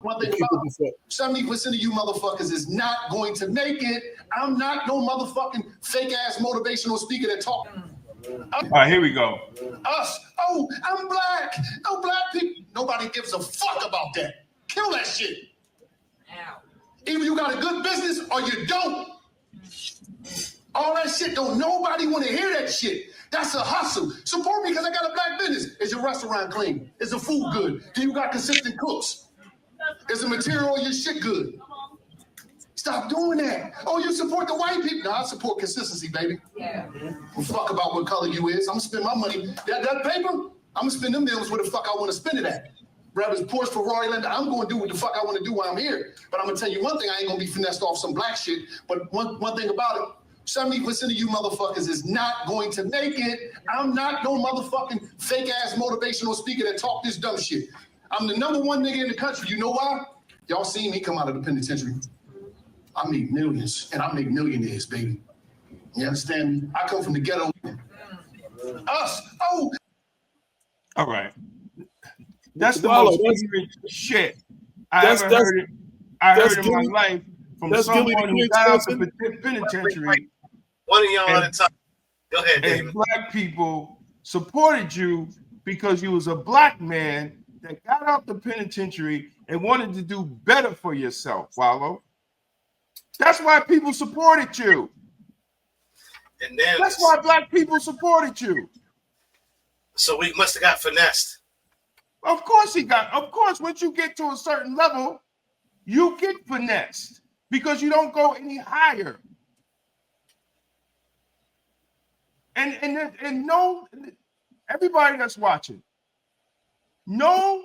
One thing about 70% of you motherfuckers is not going to make it. I'm not no motherfucking fake ass motivational speaker that talk. All right, here we go. Us. Oh, I'm black. No black people. Nobody gives a fuck about that. Kill that shit. Ow. Either you got a good business or you don't. All that shit don't nobody want to hear that shit. That's a hustle. Support me because I got a black business. Is your restaurant clean? Is the food good? Do you got consistent cooks? Is the material on your shit good? Stop doing that. Oh, you support the white people? No, I support consistency, baby. Yeah. Well, fuck about what color you is. I'm gonna spend my money. That paper, I'm gonna spend them millions where the fuck I want to spend it at. Rather it's Porsche, Ferrari, Land, I'm gonna do what the fuck I want to do while I'm here. But I'm gonna tell you one thing, I ain't gonna be finessed off some black shit. But one thing about it, 70% of you motherfuckers is not going to make it. I'm not no motherfucking fake ass motivational speaker that talk this dumb shit. I'm the #1 nigga in the country. You know why? Y'all seen me come out of the penitentiary. I make millions and I make millionaires, baby. You understand me? I come from the ghetto. Us. Oh. All right. That's the most ignorant shit I ever heard. I heard in my life from someone who got out the penitentiary. One of y'all at a time. Go ahead, David. And black people supported you because you was a black man that got out the penitentiary and wanted to do better for yourself, Wallo. That's why people supported you. And then that's why black people supported you. So we must have got finessed. Of course he got. Of course, once you get to a certain level, you get finessed because you don't go any higher. And no, everybody that's watching, no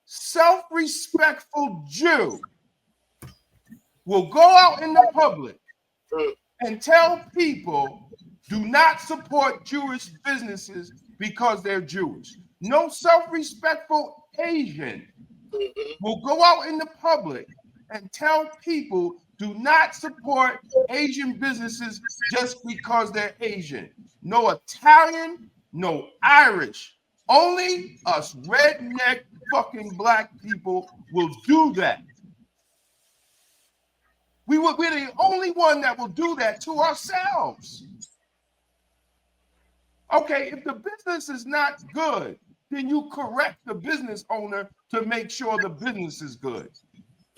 self-respectful Jew will go out in the public and tell people do not support Jewish businesses because they're Jewish. No self-respectful Asian will go out in the public and tell people do not support Asian businesses just because they're Asian. No Italian, no Irish. Only us redneck fucking black people will do that. We're the only one that will do that to ourselves. Okay, if the business is not good, then you correct the business owner to make sure the business is good.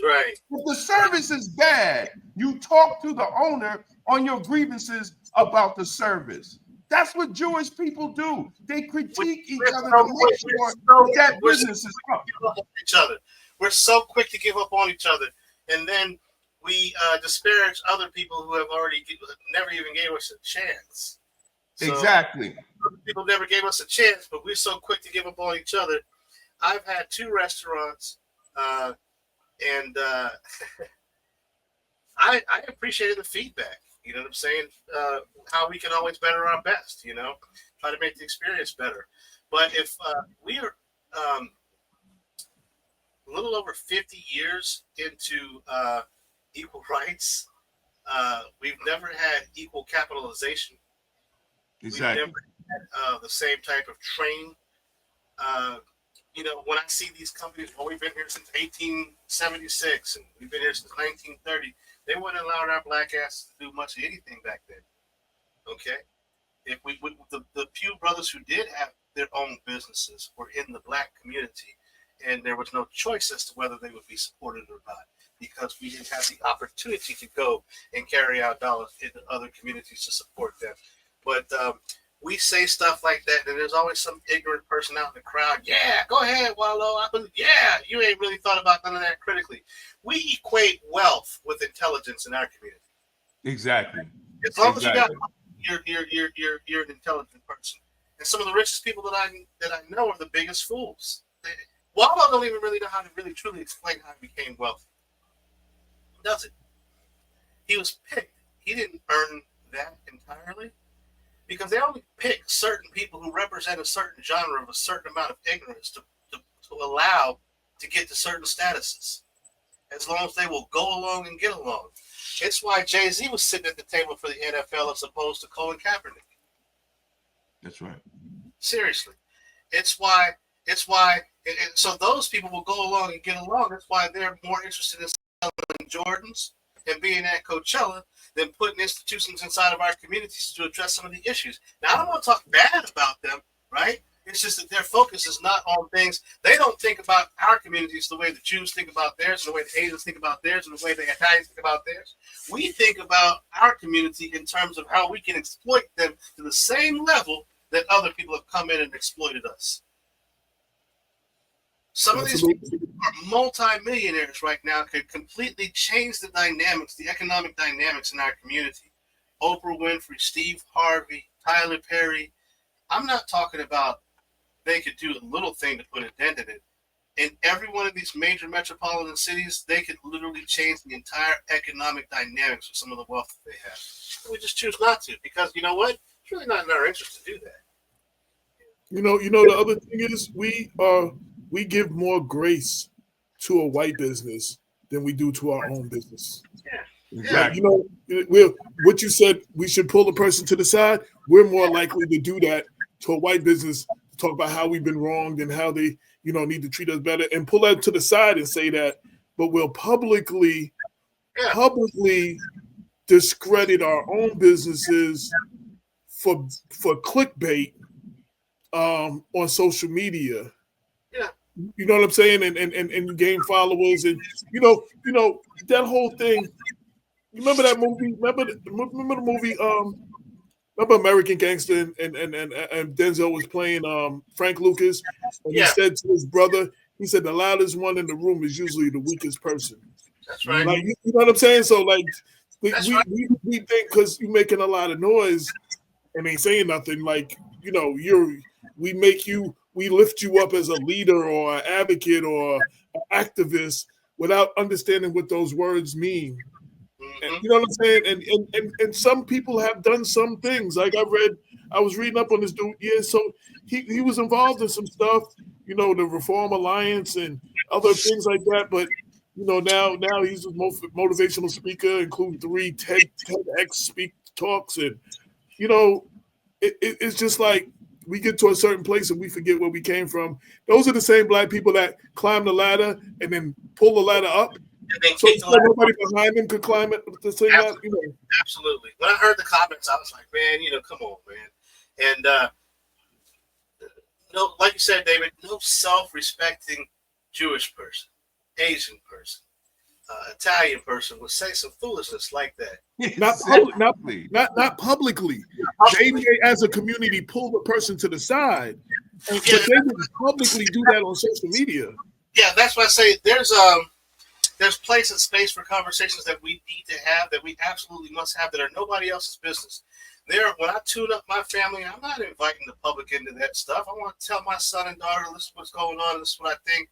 Right. If the service is bad, you talk to the owner on your grievances about the service. That's what Jewish people do. They critique each other to make sure that business is up. Each other. We're so quick to give up on each other, and then we disparage other people who have already never even gave us a chance. So, exactly. People never gave us a chance, but we're so quick to give up on each other. I've had 2 restaurants, and I appreciated the feedback. You know what I'm saying? How we can always better our best, you know, try to make the experience better. But if we are a little over 50 years into equal rights, we've never had equal capitalization. Exactly. We've never had the same type of training. You know, when I see these companies, well, we've been here since 1876 and we've been here since 1930. They wouldn't allow our black asses to do much of anything back then. Okay, if the few brothers who did have their own businesses were in the black community, and there was no choice as to whether they would be supported or not, because we didn't have the opportunity to go and carry out dollars into other communities to support them. But we say stuff like that, and there's always some ignorant person out in the crowd. Yeah, go ahead, Wallo. Yeah, you ain't really thought about none of that critically. We equate wealth with intelligence in our community. Exactly. As long as you got, you're an intelligent person. And some of the richest people that I know are the biggest fools. Wallo don't even really know how to really truly explain how he became wealthy. Does it? He was picked. He didn't earn that entirely. Because they only pick certain people who represent a certain genre of a certain amount of ignorance to allow to get to certain statuses. As long as they will go along and get along. It's why Jay-Z was sitting at the table for the NFL as opposed to Colin Kaepernick. That's right. Seriously. It's why And so those people will go along and get along. That's why they're more interested in selling Jordans and being at Coachella than putting institutions inside of our communities to address some of the issues. Now, I don't want to talk bad about them, right? It's just that their focus is not on things. They don't think about our communities the way the Jews think about theirs, and the way the Asians think about theirs, and the way the Italians think about theirs. We think about our community in terms of how we can exploit them to the same level that other people have come in and exploited us. Some of these people are multi-millionaires right now, could completely change the dynamics, the economic dynamics in our community. Oprah Winfrey, Steve Harvey, Tyler Perry. I'm not talking about they could do a little thing to put a dent in it. In every one of these major metropolitan cities, they could literally change the entire economic dynamics with some of the wealth that they have. We just choose not to, because you know what? It's really not in our interest to do that. You know, the other thing is we give more grace to a white business than we do to our own business. Yeah. Exactly. Like, what you said, we should pull the person to the side. We're more likely to do that to a white business, to talk about how we've been wronged and how they, need to treat us better, and pull that to the side and say that, but we'll publicly discredit our own businesses for clickbait on social media. Yeah. You know what I'm saying? And gain followers, and that whole thing. You remember that movie? Remember the movie? Remember American Gangster, and Denzel was playing Frank Lucas, and he said to his brother, he said, the loudest one in the room is usually the weakest person. That's right. Like, you know what I'm saying? So like, we think because you're making a lot of noise and ain't saying nothing, like, we lift you up as a leader or an advocate or an activist without understanding what those words mean. And, you know what I'm saying? And some people have done some things. Like I was reading up on this dude. Yeah, so he was involved in some stuff, the Reform Alliance and other things like that. But now he's a motivational speaker, including 3 TEDx speak talks, and it's just like we get to a certain place and we forget where we came from. Those are the same black people that climb the ladder and then pull the ladder up. So nobody behind them could climb it at the same time. Absolutely. When I heard the comments, I was like, man, come on, man. And no, like you said, David, no self-respecting Jewish person, Asian person, Italian person would say some foolishness like that. Not publicly. They may, as a community, pull the person to the side, but they would publicly do that on social media. Yeah, that's why I say there's place and space for conversations that we need to have, that we absolutely must have, that are nobody else's business. When I tune up my family, I'm not inviting the public into that stuff. I want to tell my son and daughter, this is what's going on, this is what I think.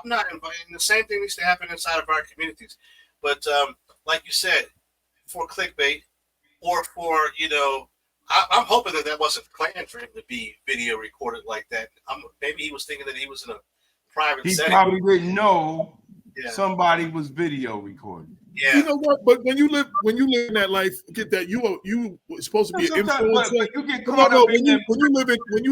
I'm not inviting. The same thing needs to happen inside of our communities. But like you said, for clickbait or for, I'm hoping that wasn't planned for him to be video recorded like that. Maybe he was thinking that he was in a private setting. He probably didn't know somebody was video recording. Yeah. You know what? But when you live in that life, get that you were supposed to be an influencer. You get caught up when you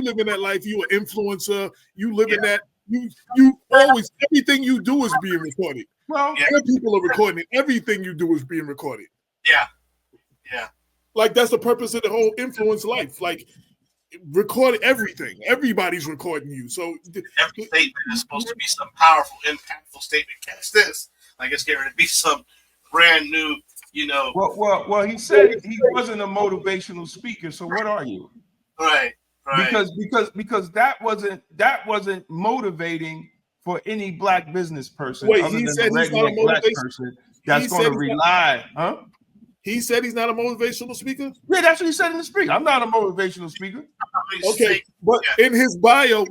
live in that life, you an influencer. You live in that. You always, everything you do is being recorded. Well, other people are recording it. Everything you do is being recorded. Yeah. Like that's the purpose of the whole influence life. Like record everything. Everybody's recording you. So every statement is supposed to be some powerful, impactful statement. Catch this. Like it's getting to be some brand new, Well, he said he wasn't a motivational speaker. So what are you? Right. Because that wasn't motivating for any black business person. Wait, other he than said the he's not a redneck black motivation person that's going to rely, huh? He said he's not a motivational speaker? Yeah, that's what he said in the speaker. I'm not a motivational speaker. Okay, but in his bio,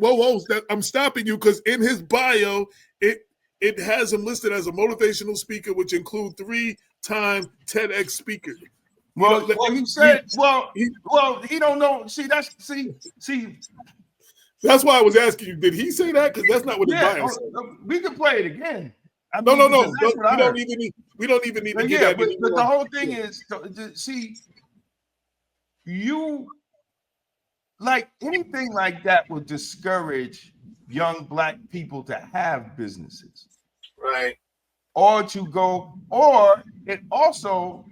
I'm stopping you because in his bio, it has him listed as a motivational speaker, which include 3-time TEDx speaker. Well, he said, he don't know. See. That's why I was asking you, did he say that? Because that's not what his bio said. We can play it again. No. We don't even need to get that. But the whole thing is, you like anything like that will discourage young Black people to have businesses. Right. Or to go, or it also,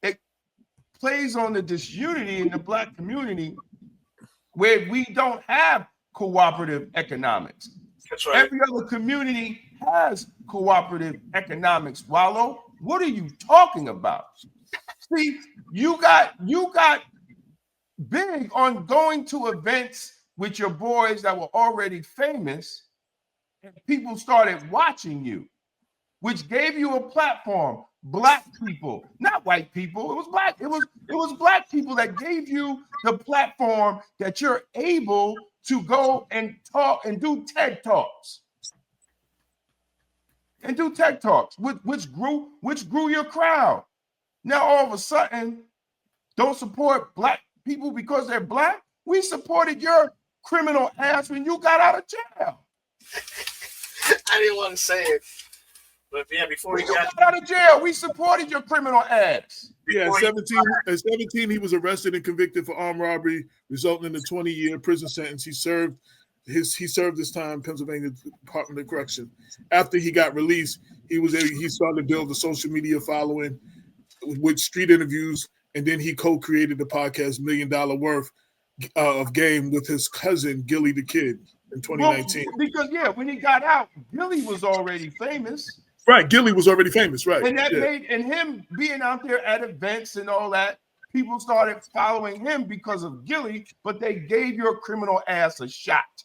it plays on the disunity in the Black community where we don't have cooperative economics. That's right. Every other community has cooperative economics. Wallo, what are you talking about? See, you got big on going to events with your boys that were already famous, and people started watching you, which gave you a platform. Black people, not white people. It was black. It was Black people that gave you the platform that you're able to go and talk and do TED Talks. And do TED Talks, which grew your crowd. Now all of a sudden, don't support Black people because they're Black. We supported your criminal ass when you got out of jail. I didn't want to say it, but yeah, before When he you got got out of jail, we supported your criminal ass. Yeah, before at 17, he was arrested and convicted for armed robbery, resulting in a 20-year prison sentence. He served his time in Pennsylvania Department of Correction. After he got released, he started to build a social media following with street interviews, and then he co-created the podcast $1 Million Worth of Game with his cousin Gilly the Kid in 2019. Well, because when he got out, Gilly was already famous. Right, Gilly was already famous, right? And that made, and him being out there at events and all that, people started following him because of Gilly, but they gave your criminal ass a shot.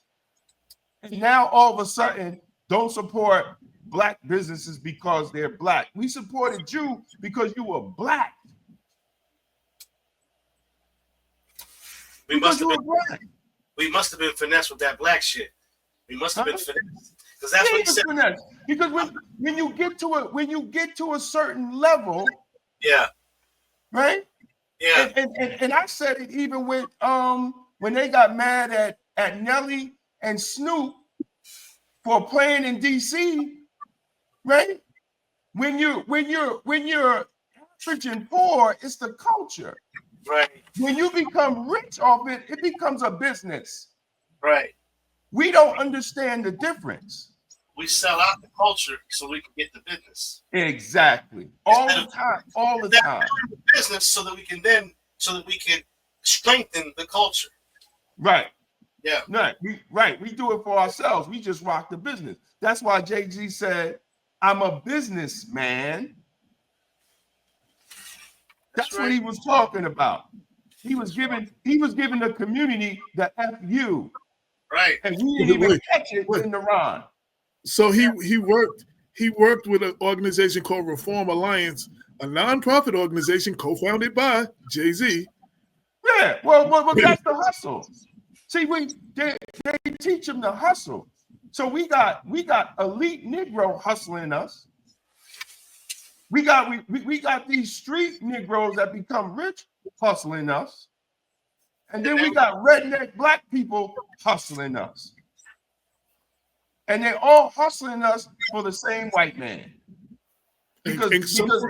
And now all of a sudden, don't support Black businesses because they're Black. We supported you because you were Black. we must have been finessed with that Black shit. We must have been finessed because that's what he said. Finesse. Because when you get to a certain level, Yeah. right? Yeah. And I said it even with when they got mad at Nelly and Snoop for playing in DC, right? When you're rich and poor, it's the culture. Right. When you become rich off it, it becomes a business. Right. We don't understand the difference. We sell out the culture so we can get the business. Exactly. All the time. The business so that we can strengthen the culture. Right. Yeah. We do it for ourselves. We just rock the business. That's why Jay-Z said, "I'm a businessman." That's right. What he was talking about. He was giving the community the FU. Right. And we didn't even catch it in the rhyme. So he worked with an organization called Reform Alliance, a nonprofit organization co-founded by Jay-Z. Yeah, well, that's the hustle. See, they teach them to hustle. So we got elite Negro hustling us. We got these street Negroes that become rich hustling us. And then we got redneck Black people hustling us. And they're all hustling us for the same white man. Because you got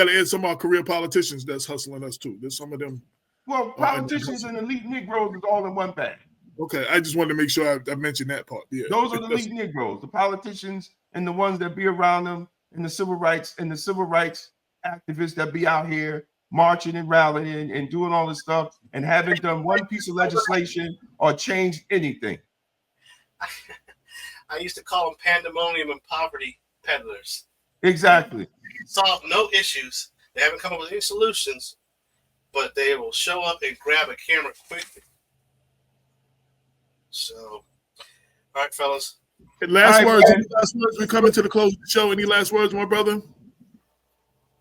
to add some of our career politicians that's hustling us too. There's some of them. Well, politicians and elite Negroes is all in one bag. Okay, I just wanted to make sure I mentioned that part. Yeah, those are the elite Negroes, the politicians and the ones that be around them, and the civil rights activists that be out here marching and rallying and doing all this stuff and haven't done one piece of legislation or changed anything. I used to call them pandemonium and poverty peddlers. Exactly. Solve no issues. They haven't come up with any solutions, but they will show up and grab a camera quickly. So, all right, fellas. Last words. We're coming to the close of the show. Any last words, my brother?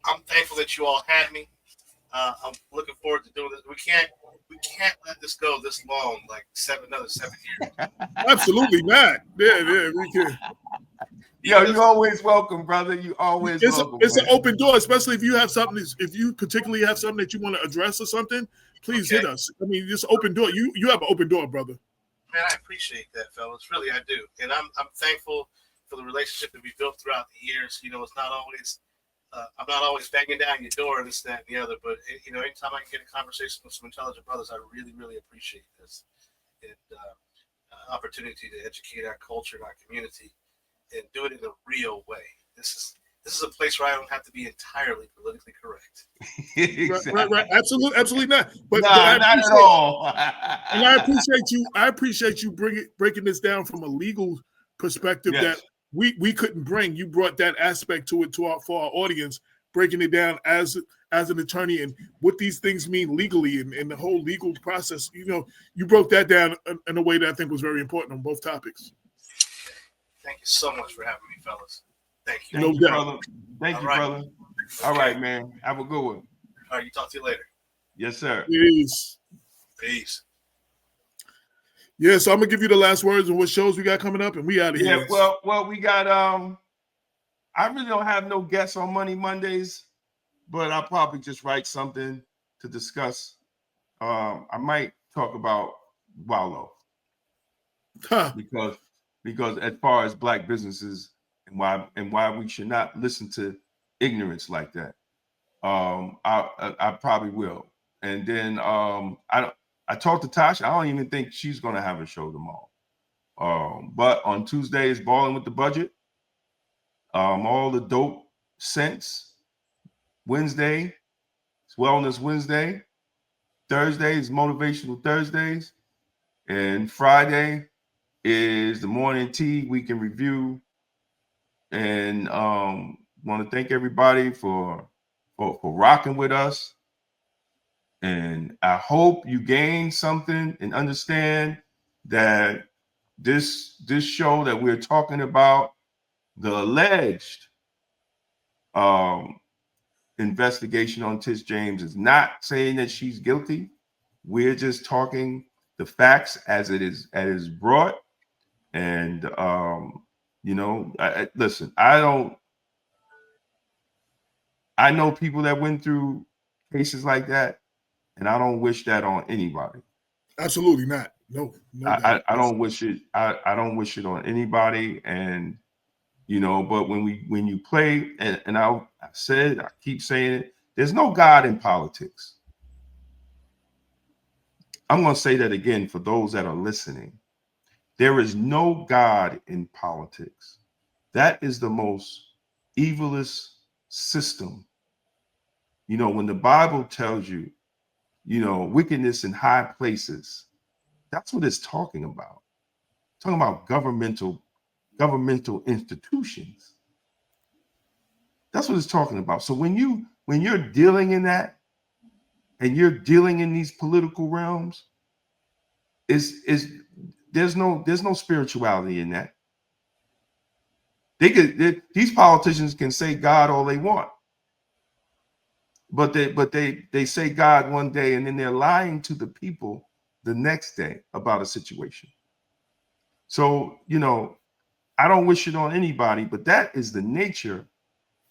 I'm thankful that you all had me. I'm looking forward to doing this. We can't let this go this long, like another 7 years. Absolutely not. Yeah, we can. Yo, you're always welcome, brother. You always welcome. It's an open door, especially if you have something. If you particularly have something that you want to address or something, please hit us. I mean, just open door. You have an open door, brother. Man, I appreciate that, fellas. Really, I do. And I'm thankful for the relationship that we built throughout the years. You know, it's not always I'm not always banging down your door and this, that, and the other, but anytime I can get a conversation with some intelligent brothers, I really, really appreciate this. And opportunity to educate our culture and our community and do it in a real way. This is a place where I don't have to be entirely politically correct. Exactly. Right. Absolutely not. But Nah, not at all. And I appreciate you breaking this down from a legal perspective that we couldn't bring. You brought that aspect to it for our audience, breaking it down as an attorney and what these things mean legally and the whole legal process. You broke that down in a way that I think was very important on both topics. Thank you so much for having me, fellas. Thank you. Thank you, brother. Thank you, brother. All right, man. Have a good one. All right, talk to you later. Yes, sir. Peace. Yeah, so I'm gonna give you the last words on what shows we got coming up, and we out of here. Yeah, well, we got I really don't have no guests on Money Mondays, but I'll probably just write something to discuss. I might talk about Wallo. Because as far as black businesses and why we should not listen to ignorance like that. I probably will. And then I talked to Tasha. I don't even think she's gonna have a show tomorrow. But on Tuesday is Balling with the Budget. All the dope sense. Wednesday is Wellness Wednesday. Thursday is Motivational Thursdays. And Friday is the Morning Tea Week in Review. And want to thank everybody for rocking with us. And I hope you gain something and understand that this show that we're talking about, the alleged investigation on Tish James, is not saying that she's guilty. We're just talking the facts as it is brought. And listen, I know people that went through cases like that, and I don't wish that on anybody. Absolutely not. No. I don't wish it. I don't wish it on anybody. And but when you play, and I keep saying it, there's no God in politics. I'm going to say that again for those that are listening. There is no God in politics. That is the most evilest system. When the Bible tells you, wickedness in high places, that's what it's talking about. It's talking about governmental institutions. That's what it's talking about. So when you're dealing in that, and you're dealing in these political realms, there's no spirituality in that. These politicians can say God all they want, but they say God one day and then they're lying to the people the next day about a situation. So I don't wish it on anybody, but that is the nature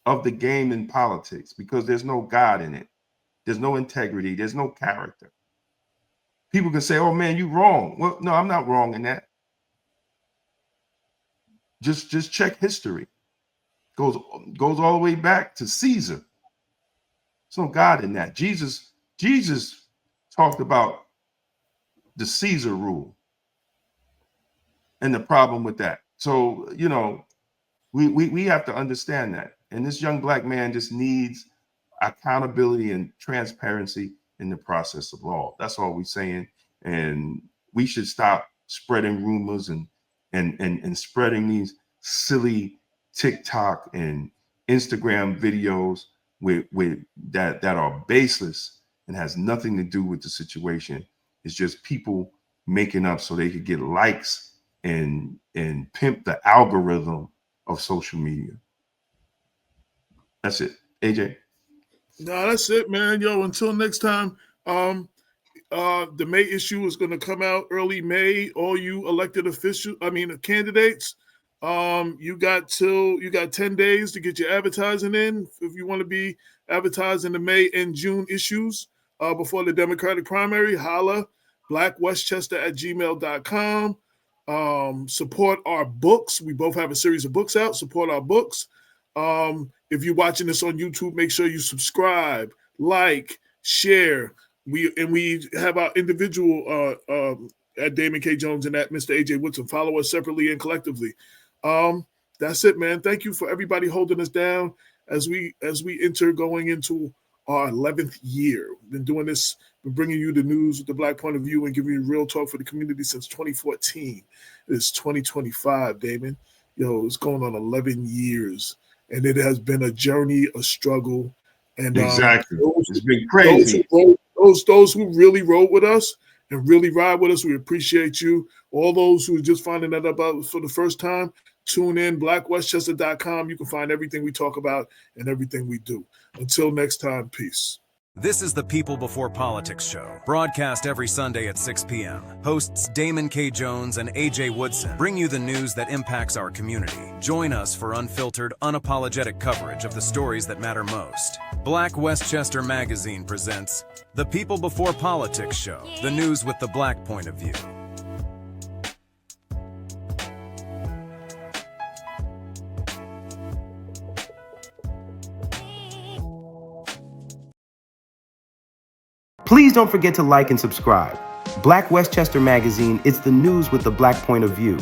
of the game in politics, because there's no God in it. There's no integrity. There's no character. People can say, "Oh man, you're wrong." Well, no, I'm not wrong in that. Just check history. Goes all the way back to Caesar. There's no God in that. Jesus talked about the Caesar rule and the problem with that. So we have to understand that. And this young black man just needs accountability and transparency in the process of law. That's all we're saying. And we should stop spreading rumors and spreading these silly TikTok and Instagram videos with that are baseless and has nothing to do with the situation. It's just people making up so they could get likes and pimp the algorithm of social media. That's it. AJ. No, that's it, man. Yo, until next time. The May issue is going to come out early May. All you elected candidates, you got 10 days to get your advertising in if you want to be advertised in the May and June issues before the Democratic primary. Holla, blackwestchester@gmail.com. Support our books. We both have a series of books out. Support our books. If you're watching this on YouTube, make sure you subscribe, like, share. We have our individual at Damon K. Jones and at Mr. AJ Woodson. Follow us separately and collectively. That's it, man. Thank you for everybody holding us down as we enter going into our 11th year. We've been doing this, been bringing you the news with the Black point of view and giving you real talk for the community since 2014. It's 2025, Damon. Yo, it's going on 11 years, and it has been a journey, a struggle. And exactly, it's been crazy. Those who really rode with us and really ride with us, we appreciate you. All those who are just finding that about for the first time, tune in, blackwestchester.com. You can find everything we talk about and everything we do. Until next time, peace. This is the People Before Politics show, broadcast every Sunday at 6 p.m. Hosts Damon K. Jones and AJ Woodson bring you the news that impacts our community. Join us for unfiltered, unapologetic coverage of the stories that matter most. Black Westchester Magazine presents the People Before Politics show, the news with the Black point of view. Please don't forget to like and subscribe. Black Westchester Magazine, it's the news with the Black point of view.